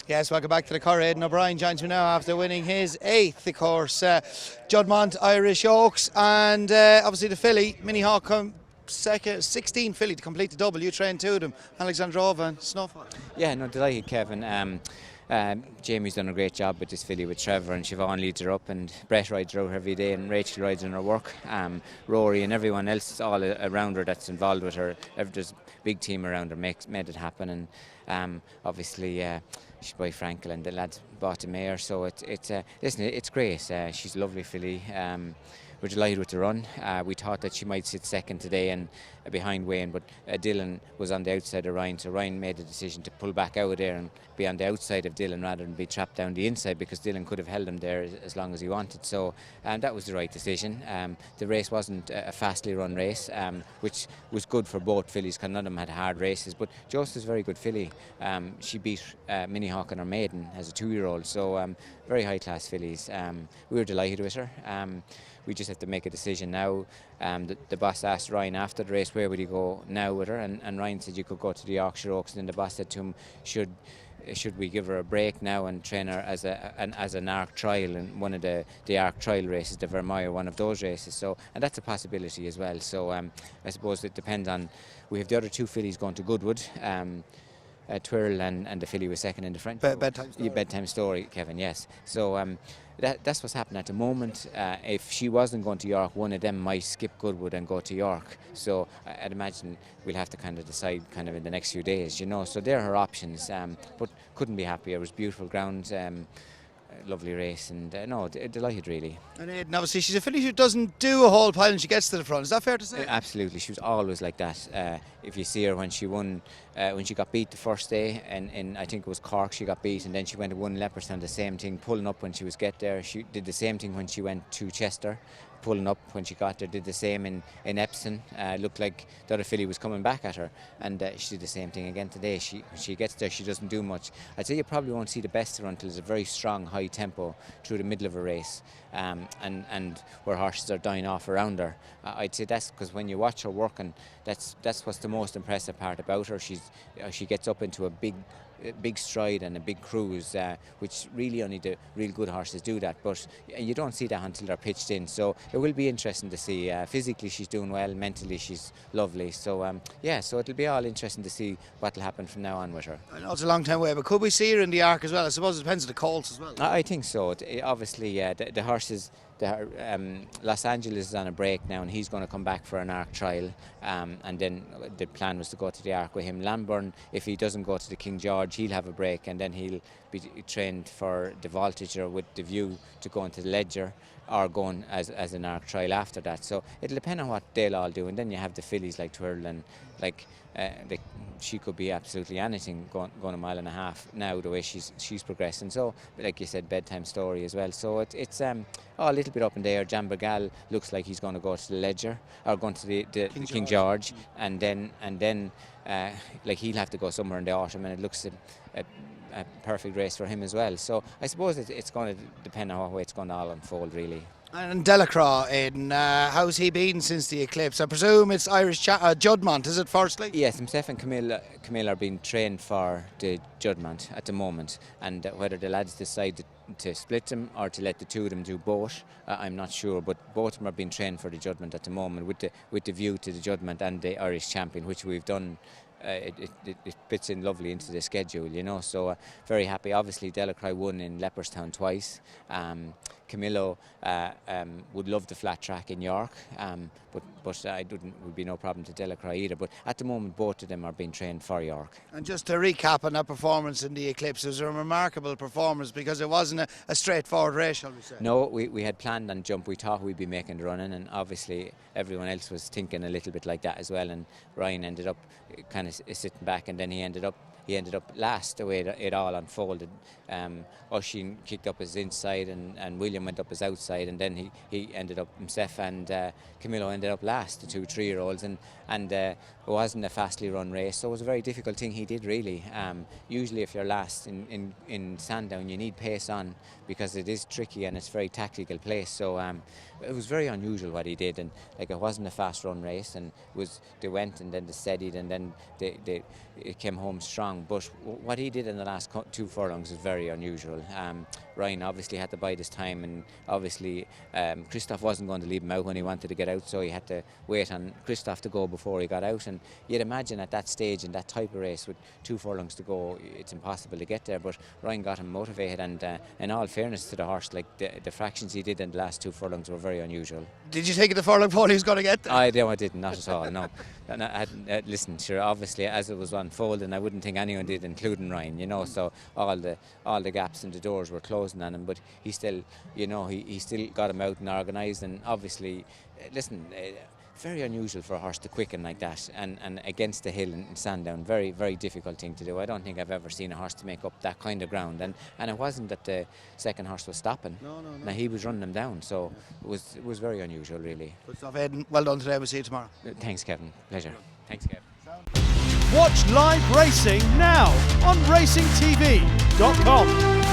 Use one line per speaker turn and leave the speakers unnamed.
Yes, welcome back to the Curragh. Aidan O'Brien joins me now after winning his 8th, of course, Juddmonte Irish Oaks, and obviously the filly, Minnie Hauk, come second, 16 filly to complete the double. You trained two of them, Alexandrova and Snowfall.
Yeah, no, delighted, Kevin. Jamie's done a great job with this filly with Trevor, and Siobhan leads her up, and Brett rides her out every day, and Rachel rides in her work. Rory and everyone else all around her that's involved with her. There's a big team around her made it happen, and obviously she's by Frankel and the lads bought a mare, so it's great. She's a lovely filly. We're delighted with the run. We thought that she might sit second today and behind Wayne, but Dylan was on the outside of Ryan, so Ryan made the decision to pull back out of there and be on the outside of Dylan rather than be trapped down the inside, because Dylan could have held him there as long as he wanted. So that was the right decision. The race wasn't a fastly run race, which was good for both fillies, because none of them had hard races. But Joseph's a very good filly. She beat Minnie Hauk and her maiden as a 2-year-old, so very high class fillies. We were delighted with her. We just have to make a decision now. The boss asked Ryan after the race where would he go now with her, and Ryan said you could go to the Yorkshire Oaks, and then the boss said to him, should we give her a break now and train her as an ARC trial in one of the ARC trial races, the Vermeer, one of those races. So, and that's a possibility as well. So I suppose it depends on, we have the other two fillies going to Goodwood. Twirl and the filly was second in the French.
Bedtime story.
Yeah, bedtime story, Kevin, yes. So that's what's happening at the moment. If she wasn't going to York, one of them might skip Goodwood and go to York. So I'd imagine we'll have to kind of decide kind of in the next few days, you know. So they're her options, but couldn't be happier. It was beautiful ground. Lovely race, and no, delighted really. And
Aidan, obviously she's a filly who doesn't do a whole pile and she gets to the front. Is that fair to say?
Absolutely, she was always like that. If you see her when she won, when she got beat the first day, and I think it was Cork she got beat, and then she went and won Leopardstown, the same thing, pulling up when she was get there. She did the same thing when she went to Chester, pulling up when she got there, did the same in Epsom. Looked like the other filly was coming back at her, and she did the same thing again today. When she gets there, she doesn't do much. I'd say you probably won't see the best of her until it's a very strong high tempo through the middle of a race, and where horses are dying off around her. I'd say that's because when you watch her working, that's what's the most impressive part about her. She gets up into a big stride and a big cruise, which really only the real good horses do that, but you don't see that until they're pitched in. So it will be interesting to see. Physically she's doing well, mentally she's lovely, so yeah, so it'll be all interesting to see what will happen from now on with her.
I know it's a long time away, but could we see her in the Arc as well? I suppose it depends on the colts as well.
I think so. Obviously the horses, Los Angeles is on a break now, and he's going to come back for an ARC trial, and then the plan was to go to the ARC with him. Lambourn, if he doesn't go to the King George, he'll have a break, and then he'll be trained for the Voltager with the view to go into the Ledger or going as an ARC trial after that. So it'll depend on what they'll all do, and then you have the fillies like Twirl and like she could be absolutely anything going a mile and a half now the way she's progressing. So like you said, bedtime story as well. So it's a little bit up in there. Jan Bergal looks like he's going to go to the Ledger or going to the King George, and then like he'll have to go somewhere in the autumn, and it looks a perfect race for him as well. So I suppose it's going to depend on what way it's going to all unfold really.
And Delacroix, Aidan, how's he been since the Eclipse? I presume it's Irish Juddmonte, is it firstly?
Yes, himself and Camille are being trained for the Juddmonte at the moment, and whether the lads decide to split them or to let the two of them do both, I'm not sure, but both of them are being trained for the Juddmonte at the moment with the view to the Juddmonte and the Irish Champion, which we've done. It fits in lovely into the schedule, you know, so very happy. Obviously Delacroix won in Leopardstown twice. Camillo would love the flat track in York, but would be no problem to Delacroix either. But at the moment, both of them are being trained for York.
And just to recap on that performance in the Eclipse, it was a remarkable performance because it wasn't a straightforward race, shall we say?
No, we had planned on jump. We thought we'd be making the running, and obviously everyone else was thinking a little bit like that as well. And Ryan ended up kind of sitting back, and then he ended up last the way it all unfolded. Oisin kicked up his inside, and William went up his outside, and then he ended up himself, and Camillo ended up last, the two 3-year-olds, and it wasn't a fastly run race, so it was a very difficult thing he did really. Usually if you're last in Sandown, you need pace on, because it is tricky and it's a very tactical place, so it was very unusual what he did, and like it wasn't a fast run race, and they went and then they steadied, and then it came home strong. wrong, but what he did in the last 2 furlongs is very unusual. Ryan obviously had to bide his time, and obviously Christoph wasn't going to leave him out when he wanted to get out, so he had to wait on Christoph to go before he got out. And you'd imagine at that stage in that type of race with 2 furlongs to go, it's impossible to get there, but Ryan got him motivated, and in all fairness to the horse, like the fractions he did in the last 2 furlongs were very unusual.
Did you think of the furlong pole he was going to get there?
I didn't, not at all, no. And listen, sure, obviously as it was unfolding, I wouldn't think anyone did, including Ryan, you know, so all the gaps in the doors were closing on him, but he still, you know, he still got him out and organised, and obviously, listen, very unusual for a horse to quicken like that, and against the hill in Sandown, very, very difficult thing to do. I don't think I've ever seen a horse to make up that kind of ground, and it wasn't that the second horse was stopping. No. Now he was running him down, so it was very unusual, really.
Good stuff, Aidan. Well done today. We'll see you tomorrow.
Thanks, Kevin. Pleasure. Thanks, Kevin.
Watch live racing now on racingtv.com.